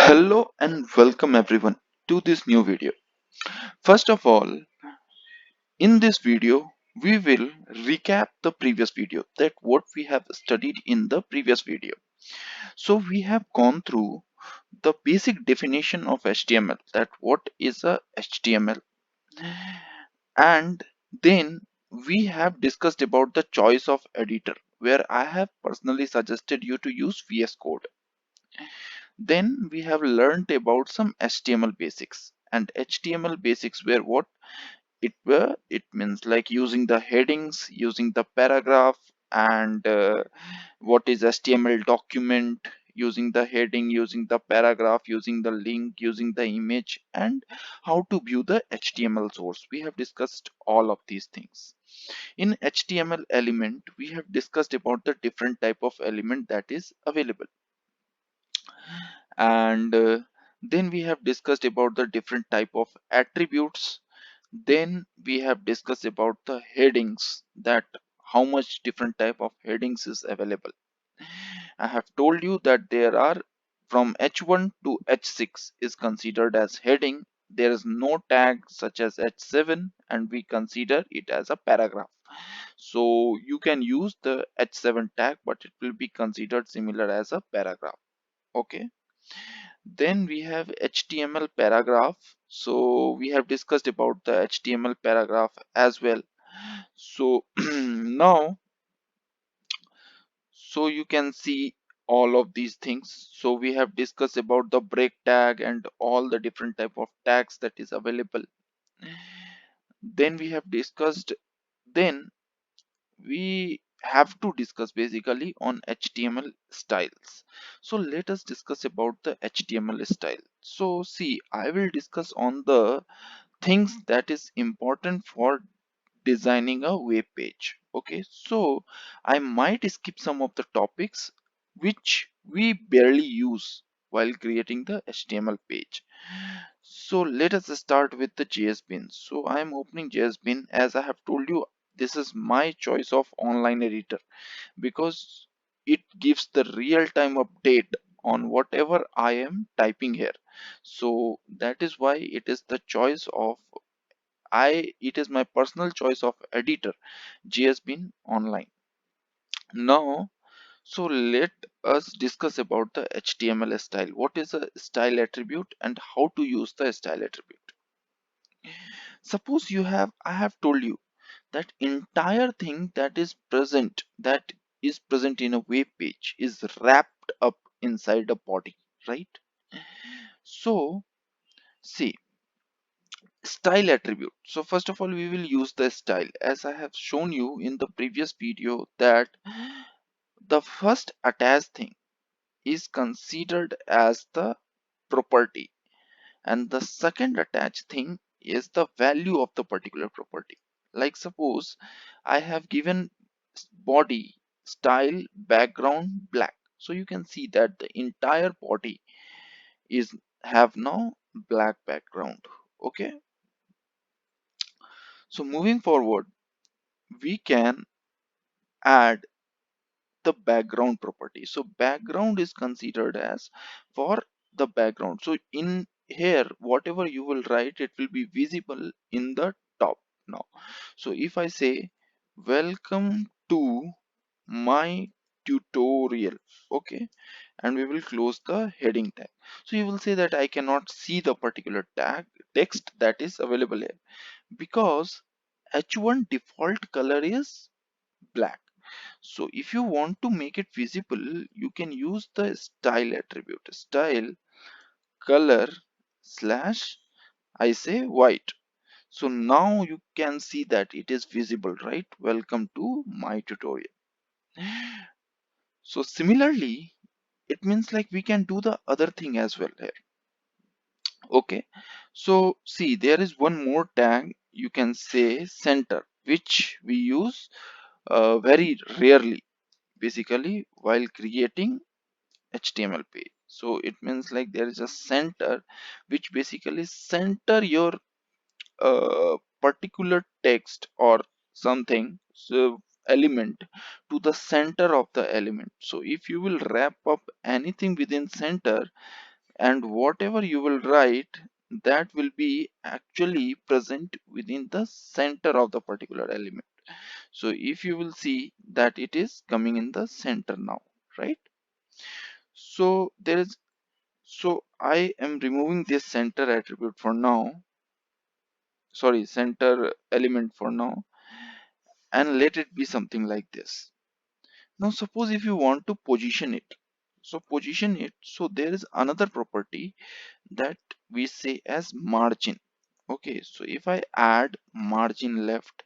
Hello and welcome everyone to this new video. First of all, in this video, we will recap the previous video that what we have studied in the previous video. So we have gone through the basic definition of HTML, that what is a HTML, and then we have discussed about the choice of editor where I have personally suggested you to use VS Code. Then we have learned about some HTML basics, and HTML basics were what it means, like using the headings, using the paragraph, and what is HTML document, using the heading, using the paragraph, using the link, using the image, and how to view the HTML source. We have discussed all of these things. In HTML element, we have discussed about the different type of element that is available, and then we have discussed about the different type of attributes. Then we have discussed about the headings, that how much different type of headings is available. I have told you that there are from h1 to h6 is considered as heading. There is no tag such as h7 and we consider it as a paragraph. So you can use the h7 tag but it will be considered similar as a paragraph. Okay. Then we have HTML paragraph. So we have discussed about the HTML paragraph as well. So now, so you can see all of these things. So we have discussed about the break tag and all the different type of tags that is available. Then we have discussed, then we have to discuss basically on HTML styles. So let us discuss about the HTML style. So see, I will discuss on the things that is important for designing a web page. Okay, so I might skip some of the topics which we barely use while creating the HTML page. So let us start with the JSBin. So I am opening JSBin. As I have told you, this is my choice of online editor because it gives the real-time update on whatever I am typing here. So that is why it is the choice of it is my personal choice of editor, JSBin Online. Now, so let us discuss about the HTML style. What is a style attribute and how to use the style attribute? Suppose I have told you that entire thing that is present in a web page is wrapped up inside a body, right? So see, style attribute. So first of all, we will use the style. As I have shown you in the previous video that the first attached thing is considered as the property and the second attached thing is the value of the particular property. Like suppose I have given body style background black, so you can see that the entire body is have now black background. Okay, so moving forward, we can add the background property. So background is considered as for the background. So in here, whatever you will write, it will be visible in the top now. So if I say welcome to my tutorial, okay, and we will close the heading tag. So you will say that I cannot see the particular tag text that is available here because h1 default color is black. So if you want to make it visible, you can use the style attribute, style color slash I say white. So now you can see that it is visible, right? Welcome to my tutorial. So similarly, it means like we can do the other thing as well here. Okay, so see, there is one more tag, you can say center, which we use very rarely basically while creating HTML page. So it means like there is a center which basically center your particular text or something, so element, to the center of the element. So if you will wrap up anything within center, and whatever you will write, that will be actually present within the center of the particular element. So if you will see that it is coming in the center now, right? So there is, so I am removing this center attribute for now, sorry, center element for now, and let it be something like this. Now suppose if you want to position it, so position it, so there is another property that we say as margin. Okay, so if I add margin left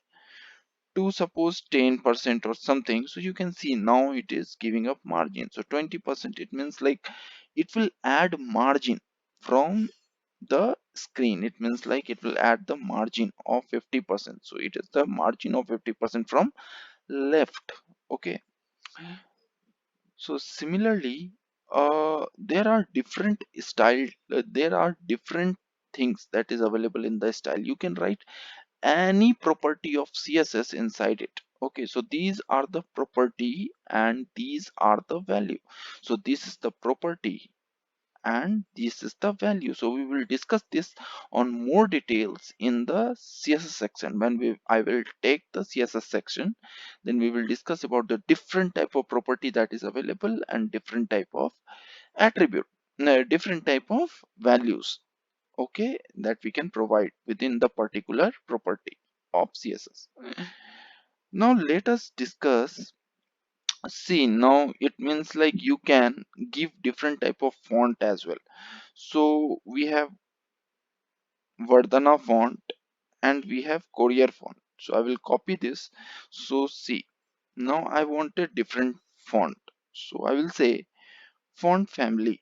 to suppose 10% or something, so you can see now it is giving up margin. So 20%, it means like it will add margin from the screen. It means like it will add the margin of 50%. So it is the margin of 50% from left. Okay, so similarly, there are different style, there are different things that is available in the style. You can write any property of CSS inside it. Okay, so these are the property and these are the value. So this is the property and this is the value. So we will discuss this on more details in the CSS section. When I will take the CSS section, then we will discuss about the different type of property that is available and different type of attribute, no, different type of values, okay, that we can provide within the particular property of CSS. Now let us discuss. See, now it means like you can give different type of font as well. So we have Vardhana font and we have Courier font. So I will copy this. So see, now I want a different font. So I will say font family.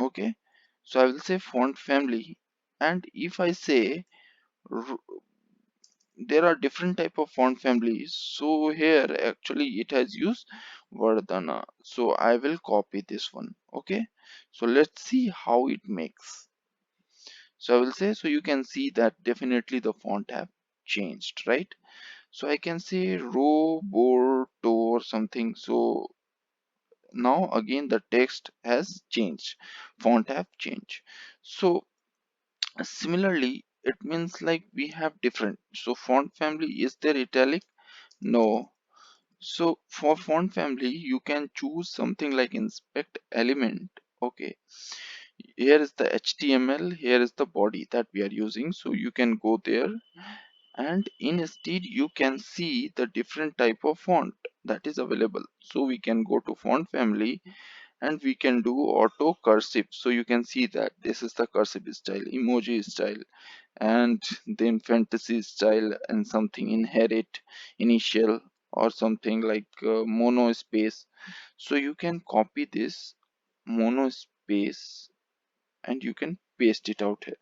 Okay. So I will say font family. And if I say r- there are different type of font families. So here actually it has used Vardhana. So I will copy this one. Okay. So let's see how it makes. So I will say, so you can see that definitely the font have changed, right? So I can say Roboto or something. So now again the text has changed, font have changed. So similarly, it means like we have different. So font family, is there italic? No. So for font family, you can choose something like inspect element. Okay, here is the HTML, here is the body that we are using. So you can go there and instead you can see the different type of font that is available. So we can go to font family and we can do auto cursive. So you can see that this is the cursive style, emoji style, and then fantasy style, and something inherit, initial, or something like mono space. So you can copy this mono space and you can paste it out here.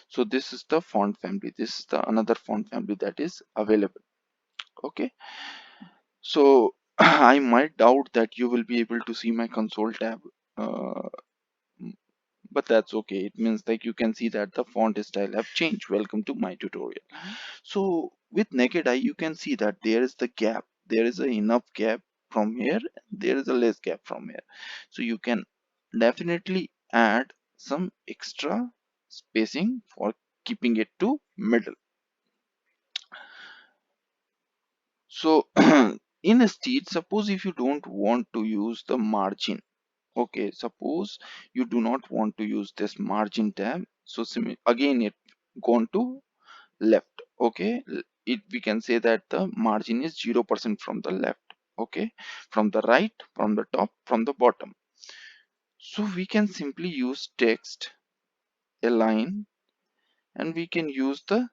So this is the font family, this is the another font family that is available. Okay, so I might doubt that you will be able to see my console tab, uh, but that's okay. It means like you can see that the font style have changed. Welcome to my tutorial. So with naked eye you can see that there is the gap, there is a enough gap from here, there is a less gap from here. So you can definitely add some extra spacing for keeping it to middle. So instead, suppose if you don't want to use the margin, okay, suppose you do not want to use this margin tab, so again it gone to left. Okay, it we can say that the margin is 0% from the left. Okay, from the right, from the top, from the bottom. So we can simply use text align and we can use the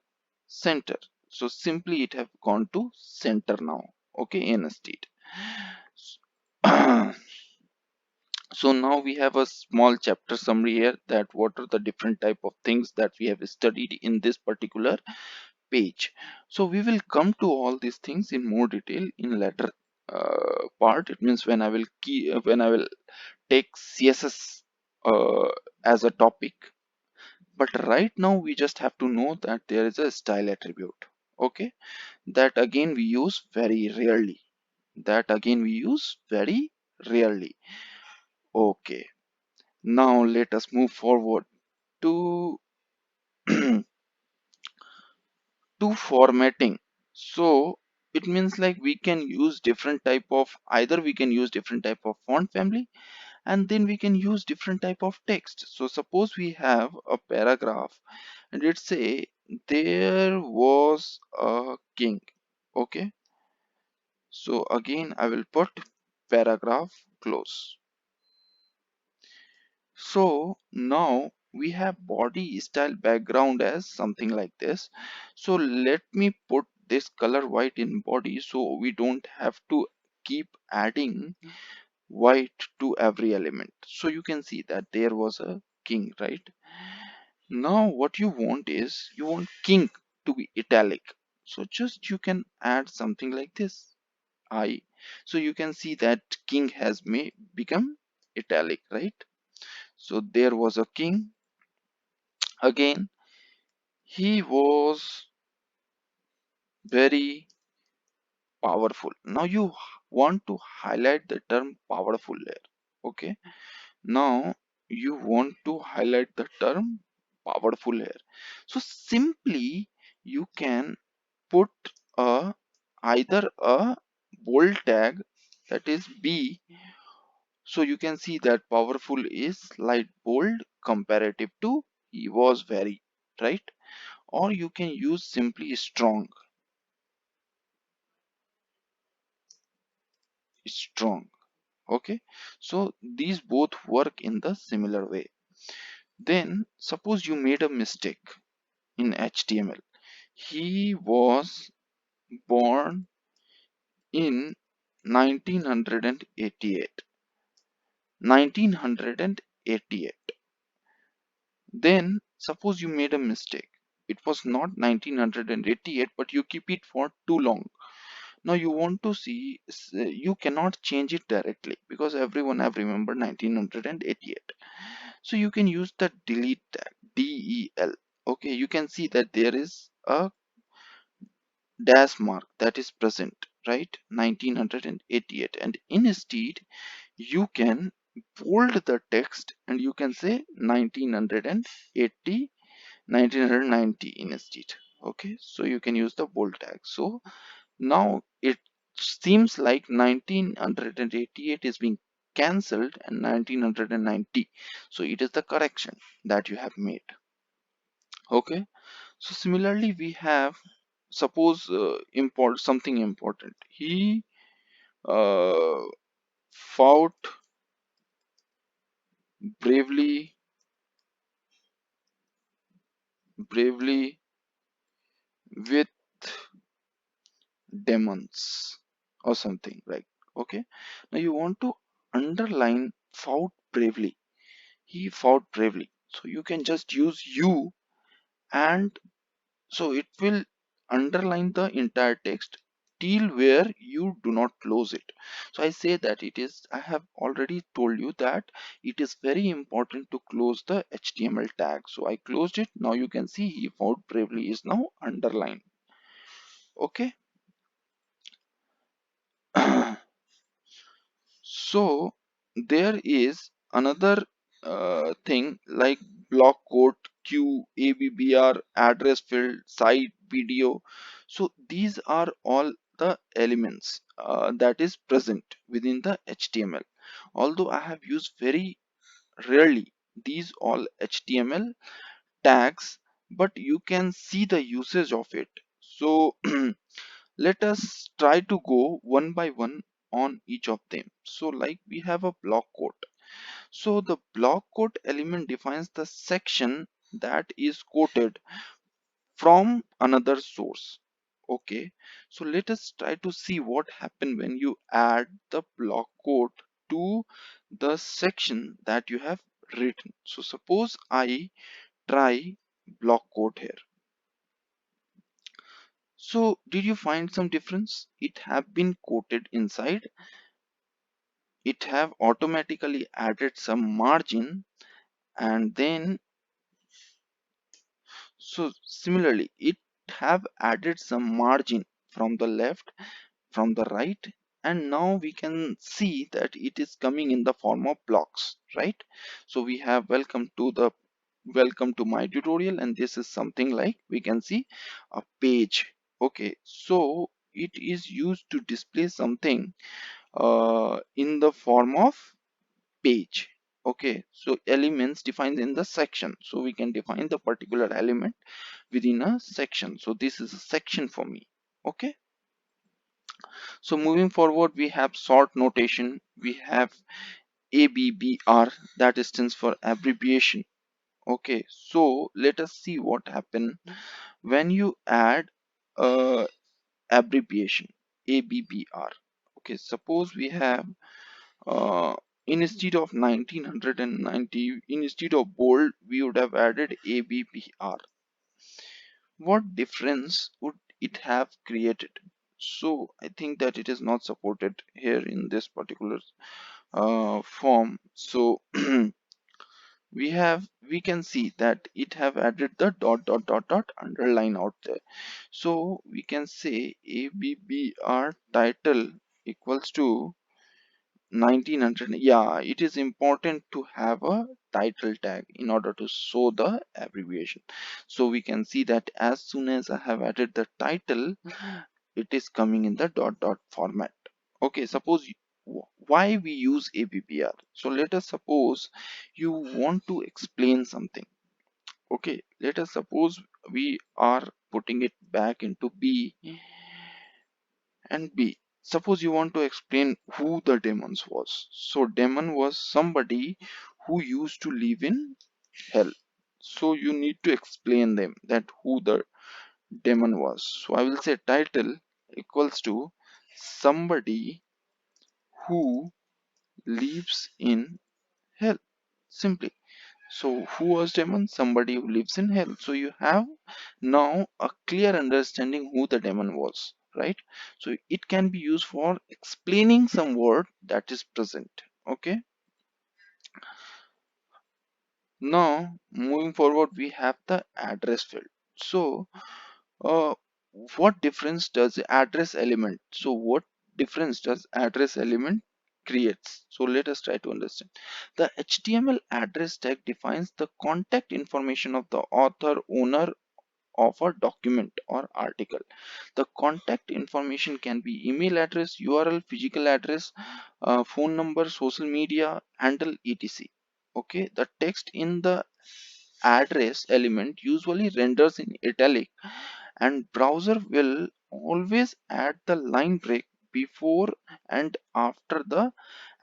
center. So simply it have gone to center now. Okay, instead. So now we have a small chapter summary here, that what are the different type of things that we have studied in this particular page. So we will come to all these things in more detail in later part. It means when I will when I will take CSS as a topic. But right now we just have to know that there is a style attribute. Okay, that again we use very rarely. That again we use very rarely. Okay, Now let us move forward to to formatting. So it means like we can use different type of, either we can use different type of font family, and then we can use different type of text. So suppose we have a paragraph and it say there was a king. Okay, so again I will put paragraph close. So now we have body style background as something like this. So let me put this color white in body so we don't have to keep adding white to every element. So you can see that there was a king, right? Now what you want is you want king to be italic. So just you can add something like this. I. So you can see that king has may become italic, right? So there was a king. Again, he was very powerful. Now you want to highlight the term powerful here. Okay. Now you want to highlight the term powerful here. So simply you can put a either a bold tag, that is B. So you can see that powerful is light bold comparative to he was very, right? Or you can use simply strong. Strong. Okay, so these both work in the similar way. Then suppose you made a mistake in HTML. He was born in 1988. 1988. Then suppose you made a mistake. It was not 1988, but you keep it for too long. Now you want to see, you cannot change it directly because everyone have remembered 1988. So you can use the delete tag, del. Okay, you can see that there is a dash mark that is present, right? 1988, and instead you can bold the text and you can say 1980, 1990 instead. Okay, so you can use the bold tag. So now it seems like 1988 is being cancelled and 1990. So it is the correction that you have made. Okay. So similarly, we have, suppose import something important. He uh, fought bravely, bravely with demons or something, like. Okay. Now you want to underline fought bravely. He fought bravely. So you can just use you, and so it will underline the entire text till where you do not close it. So I say that it is, I have already told you that it is very important to close the HTML tag. So I closed it. Now you can see he fought bravely is now underlined. Okay. So there is another thing like block quote, Q, ABBR, address field, site, video. So these are all the elements that is present within the HTML. Although I have used very rarely these all HTML tags, but you can see the usage of it. So let us try to go one by one on each of them. So like we have a block quote. So the block quote element defines the section that is quoted from another source. Okay, so let us try to see what happen when you add the block quote to the section that you have written. So suppose I try block quote here. So did you find some difference? It have been quoted inside. It have automatically added some margin, and then so similarly it have added some margin from the left, from the right, and now we can see that it is coming in the form of blocks, right? So we have welcome to my tutorial, and this is something like we can see a page. Okay, so it is used to display something in the form of page. Okay, so elements defined in the section, so we can define the particular element within a section. So this is a section for me. Okay, so moving forward, we have sort notation. We have ABBR, that stands for abbreviation. Okay, so let us see what happen when you add abbreviation ABBR. Okay, suppose we have instead of 1990, instead of bold, we would have added ABBR. What difference would it have created? So I think that it is not supported here in this particular form. So we can see that it have added the dot underline out there. So we can say ABBR title equals to 1900. Yeah, it is important to have a title tag in order to show the abbreviation. So we can see that as soon as I have added the title, it is coming in the format. Okay, suppose why we use ABBR. So let us suppose you want to explain something. Okay, let us suppose we are putting it back into B and B. Suppose you want to explain who the demons was. So demon was somebody who used to live in hell. So you need to explain them that who the demon was. So I will say title equals to somebody who lives in hell. Simply. So who was demon? Somebody who lives in hell. So you have now a clear understanding who the demon was, right? So it can be used for explaining some word that is present. Okay. Now moving forward, we have the address field. So uh, what difference does the address element? So what difference does address element creates? So let us try to understand. The HTML address tag defines the contact information of the author, owner of a document or article. The contact information can be email address, URL, physical address, phone number, social media handle, etc. Okay, the text in the address element usually renders in italic, and browser will always add the line break before and after the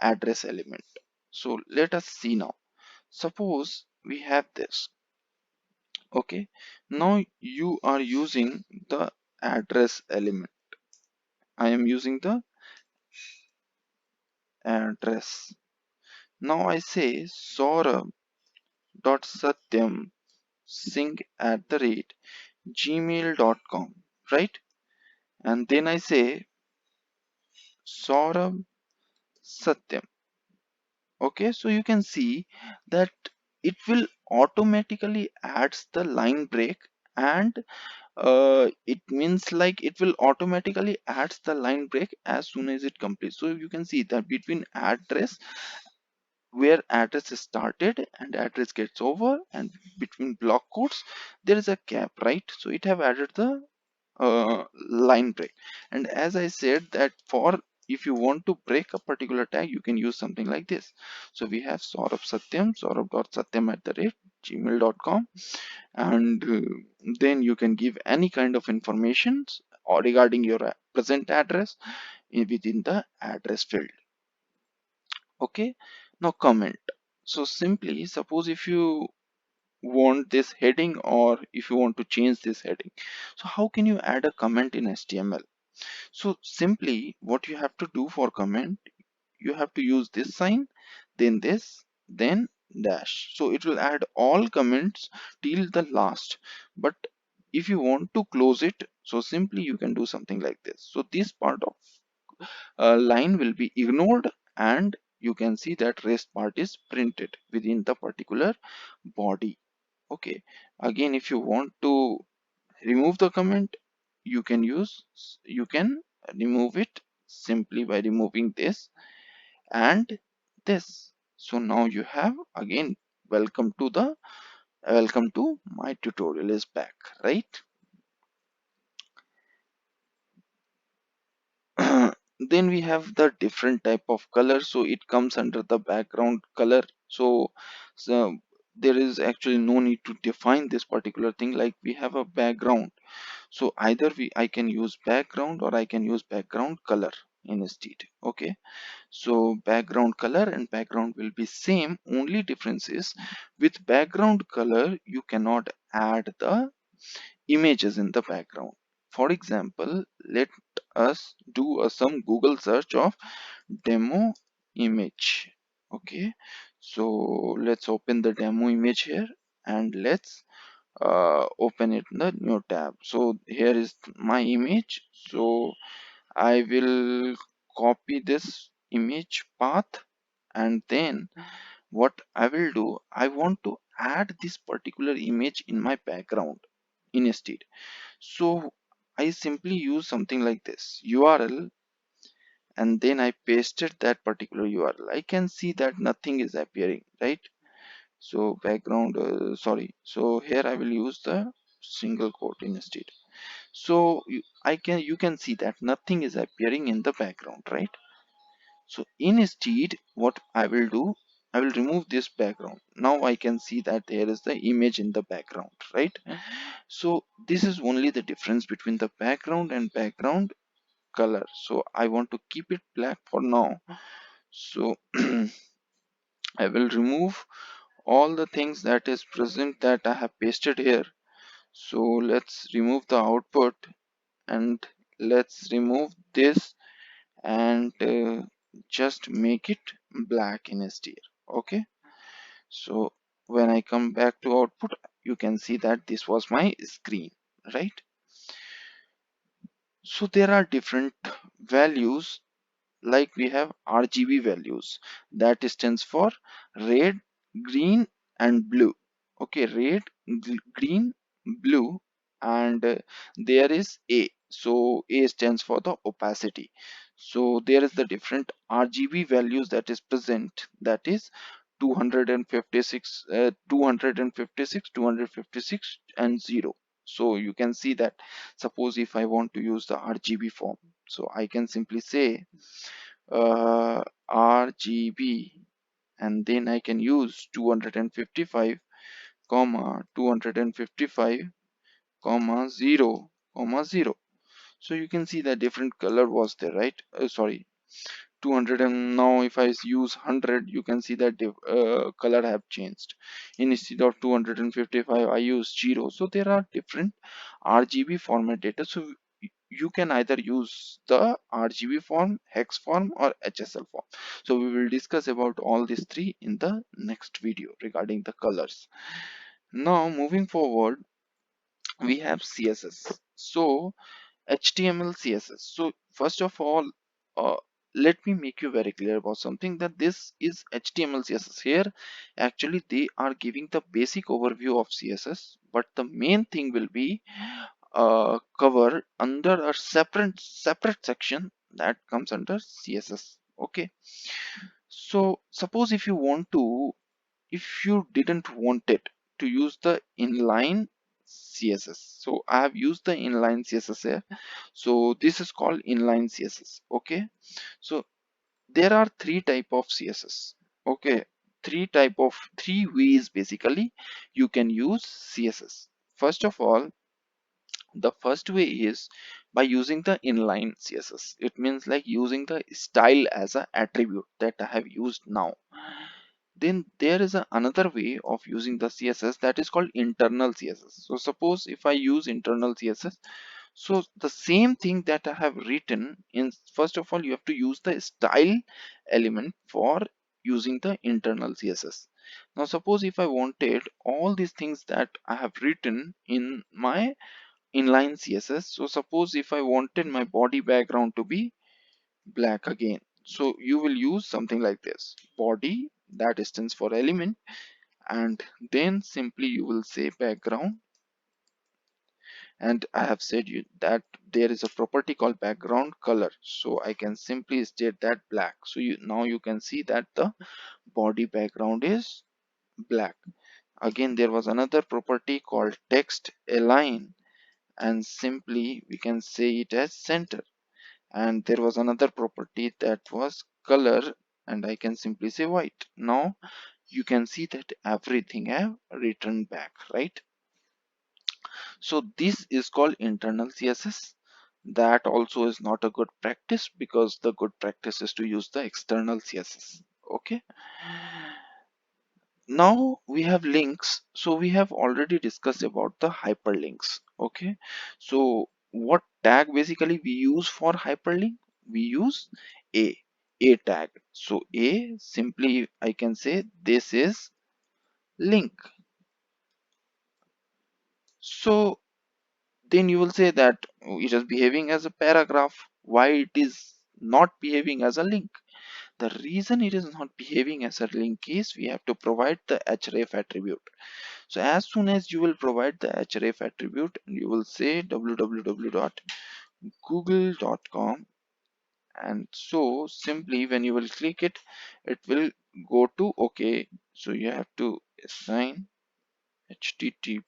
address element. So let us see now. Suppose we have this. Okay, now you are using the address element. I am using the address. Now I say saurabh.satyam sing at the rate gmail.com, right? And then I say Saurabh Satyam. Okay, so you can see that it will automatically adds the line break, and it means like it will automatically adds the line break as soon as it completes. So you can see that between address, where address is started and address gets over, and between block quotes there is a gap, right? So it have added the line break. And as I said that for if you want to break a particular tag, you can use something like this. So we have Saurabh Satyam, saurabh.satyam at the rate gmail.com, and then you can give any kind of information or regarding your present address within the address field. Okay, now comment. So simply suppose if you want this heading, or if you want to change this heading, so how can you add a comment in HTML? So simply what you have to do for comment, you have to use this sign, then this, then dash. So it will add all comments till the last. But if you want to close it, so simply you can do something like this. So this part of line will be ignored, and you can see that rest part is printed within the particular body. Okay, again if you want to remove the comment, you can remove it simply by removing this and this. So now you have again, welcome to the welcome to my tutorial is back, right? Then we have the different type of color, so it comes under the background color. So there is actually no need to define this particular thing. Like we have a background, so either I can use background or I can use background color instead. Okay, so background color and background will be same, only difference is with background color you cannot add the images in the background. For example, let us do some Google search of demo image. Okay, so let's open the demo image here and let's open it in the new tab. So here is my image, so I will copy this image path, and then what I will do, I want to add this particular image in my background instead. So I simply use something like this URL, and then I pasted that particular URL. I can see that nothing is appearing, right? So background, sorry. So here I will use the single quote instead. So you can see that nothing is appearing in the background, right? So instead, what I will do, I will remove this background. Now I can see that there is the image in the background, right? So this is only the difference between the background and background color. So I want to keep it black for now. So I will remove all the things that is present that I have pasted here. So let's remove the output and let's remove this and just make it black instead. Okay, so when I come back to output, you can see that this was my screen, right? So there are different values, like we have RGB values, that stands for red, green and blue. Okay, red, green, blue, and there is A. So A stands for the opacity. So there is the different RGB values that is present, that is 256, 256, 256 and 0. So you can see that, suppose if I want to use the RGB form, so I can simply say RGB, and then I can use 255 comma 255 comma 0 comma 0. So you can see that different color was there, right? Sorry, 200, and now if I use 100, you can see that the color have changed. Instead of 255 I use 0. So there are different RGB format data. So you can either use the RGB form, hex form or HSL form. So we will discuss about all these three in the next video regarding the colors. Now moving forward, we have CSS. So HTML, CSS. So first of all, uh, let me make you very clear about something, that this is HTML, CSS. Here actually they are giving the basic overview of CSS, but the main thing will be covered under a separate section that comes under CSS. Okay, so suppose if you want to, if you didn't want it to use the inline CSS, so I have used the inline CSS here. So this is called inline CSS. Okay, so there are three type of CSS. Okay, three ways basically you can use CSS. First of all, the first way is by using the inline CSS. It means like using the style as an attribute that I have used now. Then there is another way of using the CSS, that is called internal CSS. So suppose if I use internal CSS, so the same thing that I have written in, first of all you have to use the style element for using the internal CSS. Now suppose if I wanted all these things that I have written in my inline CSS, so suppose if I wanted my body background to be black again, so you will use something like this, body, that stands for element, and then simply you will say background, and I have said you that there is a property called background color, so I can simply state that black. So now you can see that the body background is black. Again, there was another property called text align, and simply we can say it as center. And there was another property that was color, and I can simply say white. Now you can see that everything have returned back, right? So this is called internal CSS. That also is not a good practice, because the good practice is to use the external CSS. Okay, now we have links. So we have already discussed about the hyperlinks. Okay, so what tag basically we use for hyperlink? We use a tag. So a, simply I can say this is link. So then you will say that it is behaving as a paragraph. Why it is not behaving as a link? The reason it is not behaving as a link is we have to provide the href attribute. So as soon as you will provide the href attribute, you will say www.google.com, and so simply when you will click it, it will go to okay. So you have to assign http.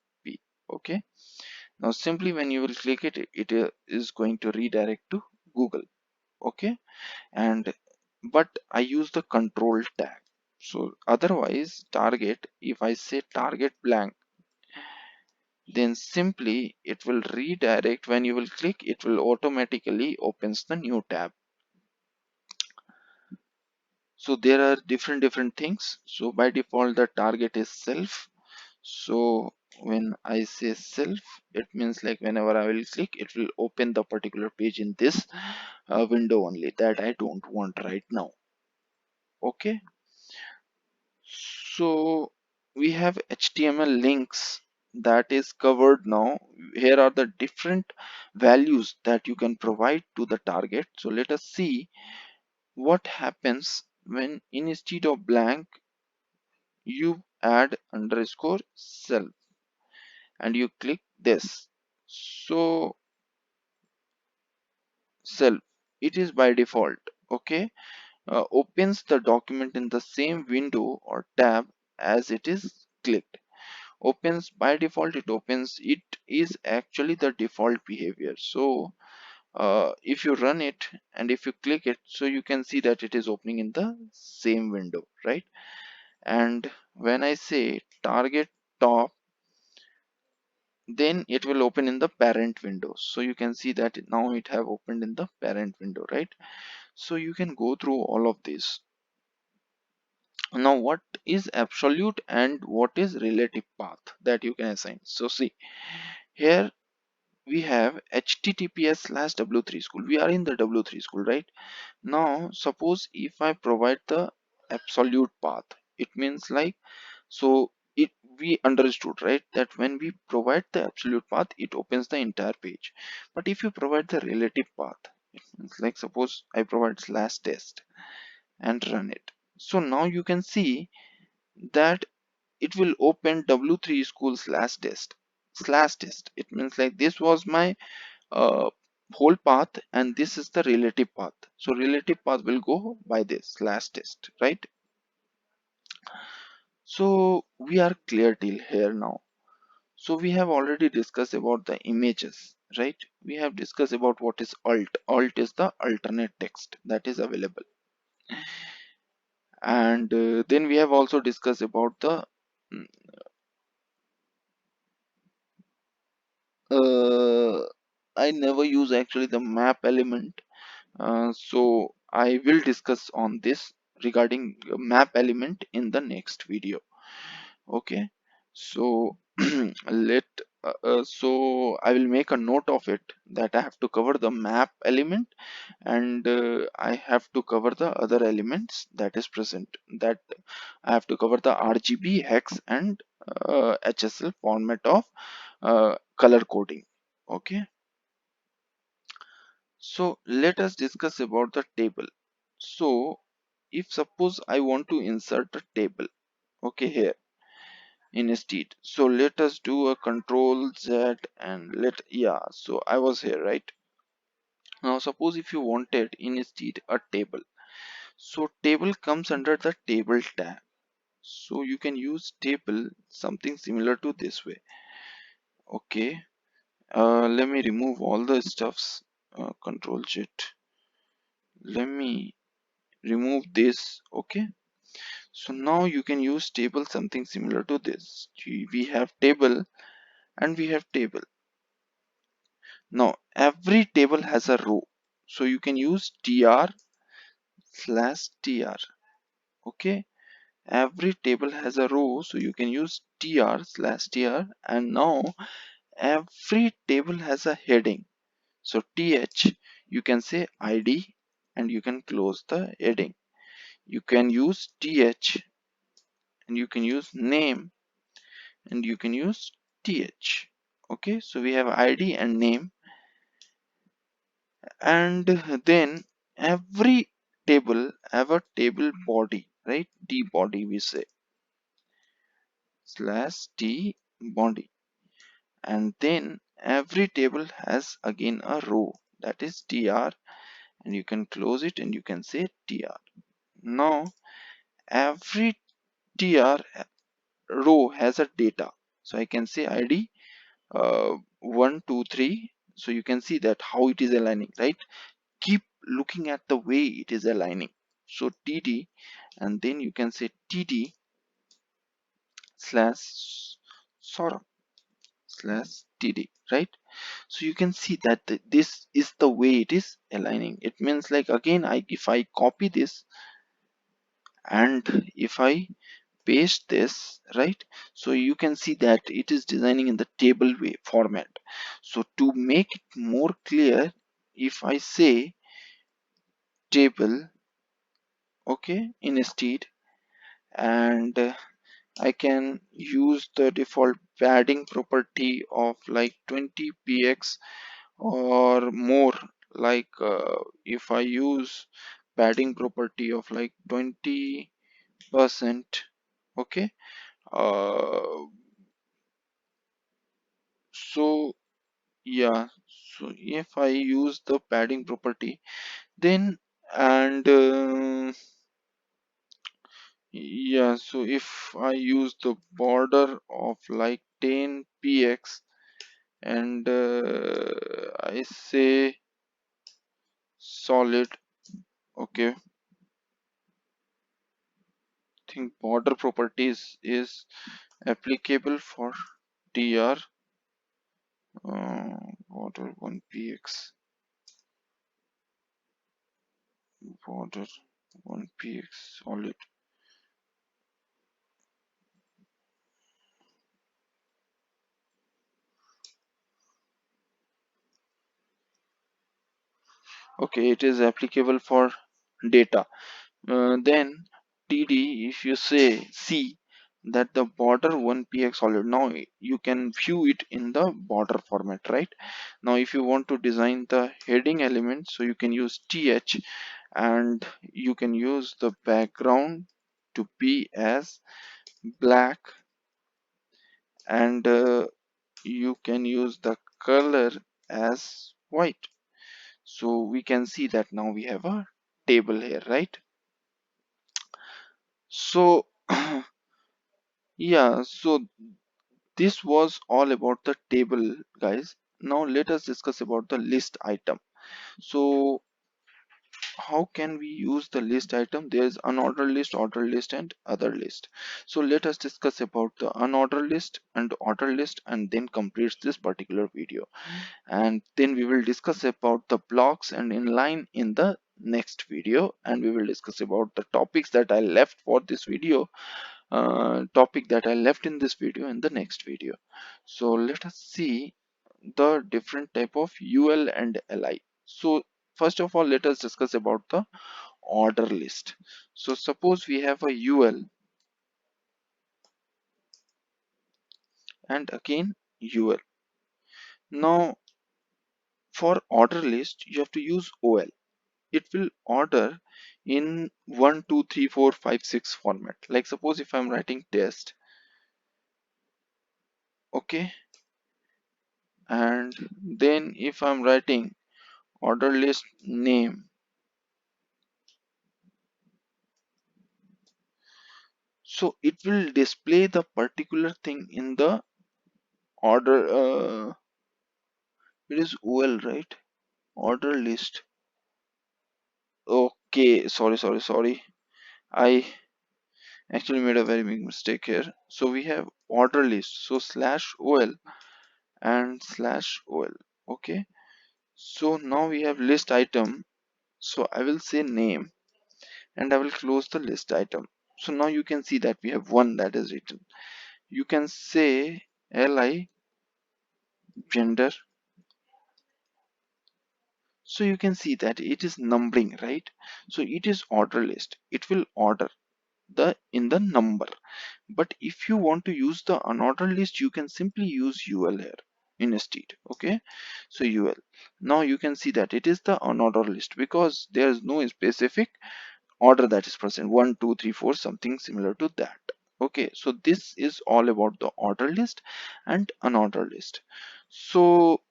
Okay, now simply when you will click it, it is going to redirect to Google. Okay, and but I use the control tag. So otherwise target, if I say target blank, then simply it will redirect. When you will click, it will automatically opens the new tab. So there are different things. So by default the target is self. So when I say self, it means like whenever I will click, it will open the particular page in this window only, that I don't want right now. Okay, so we have HTML links that is covered now. Here are the different values that you can provide to the target. So let us see what happens when instead of blank you add underscore self and you click this. So self, it is by default, okay, opens the document in the same window or tab as it is clicked. Opens by default, it opens, it is actually the default behavior. So if you run it and if you click it, so you can see that it is opening in the same window, right? And when I say target top, then it will open in the parent window. So you can see that now it have opened in the parent window, right? So you can go through all of this. Now what is absolute and what is relative path that you can assign? So see, here we have https:/w3 school. We are in the w3 school, right? Now suppose if I provide the absolute path, it means like, so it, we understood, right, that when we provide the absolute path, it opens the entire page. But if you provide the relative path, it means like, suppose I provide /test and run it. So now you can see that it will open w3 school /test. It means like this was my uh, whole path, and this is the relative path. So relative path will go by this /test, right? So we are clear till here now. So we have already discussed about the images, right? We have discussed about what is alt. Alt is the alternate text that is available. And then we have also discussed about the mm, I never use actually the map element. So I will discuss on this regarding map element in the next video. Okay, so let so I will make a note of it that I have to cover the map element, and I have to cover the other elements that is present, that I have to cover the RGB, hex and HSL format of color coding. Okay, so let us discuss about the table. So if suppose I want to insert a table, okay, here, instead. So let us do a control Z and yeah, so I was here, right? Now suppose if you wanted instead a table. So table comes under the table tab. So you can use table something similar to this way. Okay, let me remove all the stuffs. Control Z. Let me remove this. Okay, so now you can use table something similar to this. We have table and we have table. Now every table has a row, so you can use tr/tr. Okay, every table has a row, so you can use tr/tr. And now every table has a heading, so th, you can say id and you can close the heading. You can use th and you can use name and you can use th. Okay, so we have id and name. And then every table have a table body, right? D body we say, /d body. And then every table has again a row, that is tr, and you can close it and you can say tr. Now every tr row has a data, so I can say id 1 2 3. So you can see that how it is aligning, right? Keep looking at the way it is aligning. So td, and then you can say td slash sort slash td, right? So you can see that this is the way it is aligning. It means like again, if I copy this and if I paste this, right? So you can see that it is designing in the table way format. So to make it more clear, if I say table, okay, instead, and I can use the default padding property of like 20 px or more. Like if I use padding property of like 20%, okay, uh, so yeah, so if I use the padding property, then and yeah, so if I use the border of like 10 px and I say solid, okay, think border properties is applicable for tr, border 1 px, border 1 px solid. Okay, it is applicable for data. Then td, if you say see that the border 1 px solid, now you can view it in the border format, right? Now if you want to design the heading element, so you can use th and you can use the background to be as black, and you can use the color as white. So we can see that now we have a table here, right? So yeah, so this was all about the table, guys. Now let us discuss about the list item. So how can we use the list item? There's unordered list, ordered list, and other list. So let us discuss about the unordered list and ordered list and then complete this particular video. And then we will discuss about the blocks and inline in the next video, and we will discuss about the topics that I left for this video, topic that I left in this video in the next video. So let us see the different type of UL and LI. So first of all, let us discuss about the order list. So suppose we have a UL and again UL. Now for order list, you have to use OL. It will order in 1 2 3 4 5 6 format. Like suppose if I'm writing test, Okay, and then if I'm writing order list name, so it will display the particular thing in the order. It is OL, right? Order list. Okay, sorry. I actually made a very big mistake here. So we have order list. So slash OL and slash OL. Okay. So now we have list item. So I will say name and I will close the list item. So now you can see that we have one that is written. You can say li gender. So you can see that it is numbering, right? So it is order list. It will order the in the number. But if you want to use the unordered list, you can simply use UL here instead. Okay, so UL. Now you can see that it is the unordered list because there is no specific order that is present, 1 2 3 4, something similar to that. Okay, so this is all about the order list and unordered list. So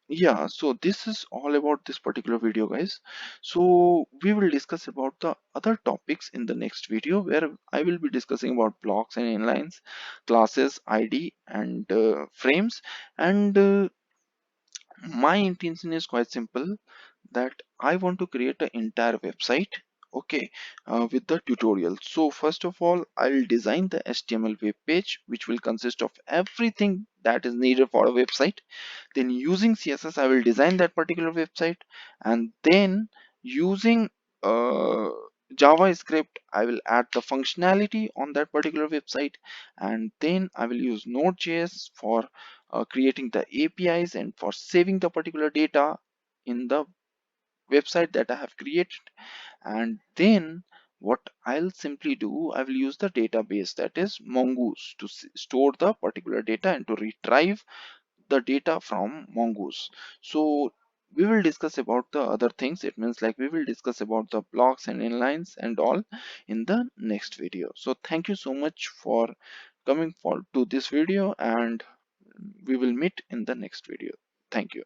yeah, so this is all about this particular video, guys. So we will discuss about the other topics in the next video, where I will be discussing about blocks and inlines, classes, id and frames. And my intention is quite simple, that I want to create an entire website, okay, with the tutorial. So first of all, I'll design the HTML web page, which will consist of everything that is needed for a website. Then using CSS, I will design that particular website, and then using uh, JavaScript, I will add the functionality on that particular website, and then I will use Node.js for creating the APIs and for saving the particular data in the website that I have created. And then what I'll simply do, I will use the database, that is Mongoose, to store the particular data and to retrieve the data from Mongoose. So we will discuss about the other things. It means like we will discuss about the blocks and inlines and all in the next video. So thank you so much for coming for to this video, and we will meet in the next video. Thank you.